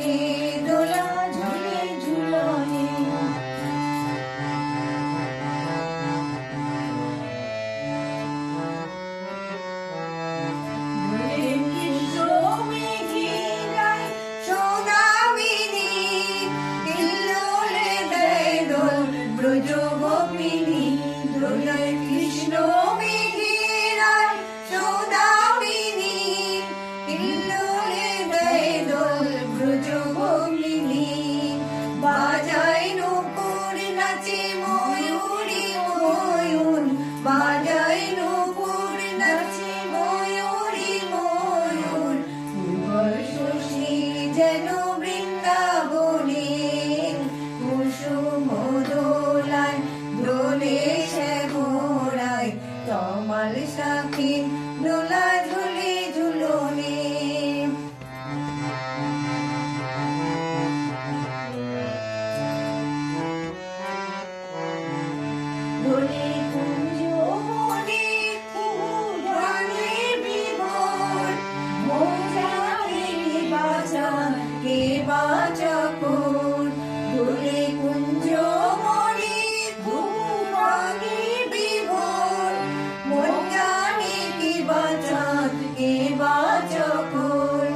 শাকে দোলা ঝুলে ঝুলনে। ব্রজ গোপিনী দোলায় কৃষ্ণ মেঘিরায় সৌদামিনী, হিল্লোলে দেয় দোল ব্রজ গোপিনী। বাজায় নূপুর নাচে ময়ূরী ময়ূর, বাজায় নূপুর নাচে ময়ূরী ময়ূর। শশী যেন বৃন্দাবনে কুসুম দোলায় দোলে শ্যামরায়, তমাল শাকে দোলা ঝুলে ঝুলনে। দোলে কুঞ্জ বনে কুহুগানে বিভোর, মৌজানে বাজা কে বাজাকর। দোলে কুঞ্জ বনে কুহুগানে বিভোর, মৌজানে কে বাজা কে বাজাকর।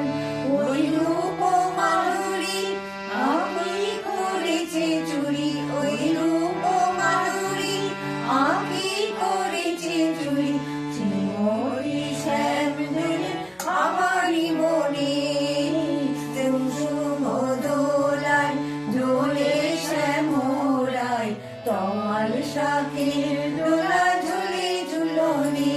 ওই রূপ মাধুরী আমি করেছে চুরি, ওই রূপ মাধুরী আমি করেছে চুরি। শ্রীময়ী শ্যাম দোলে আমারই মনে, কুসুম দোলায় দোলে শ্যামরায়, তমাল শাকে দোলা ঝুলে ঝুলনে।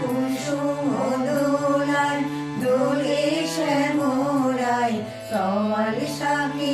কুসুম দোলায় দোলে শ্যামরায়, তমাল শাকে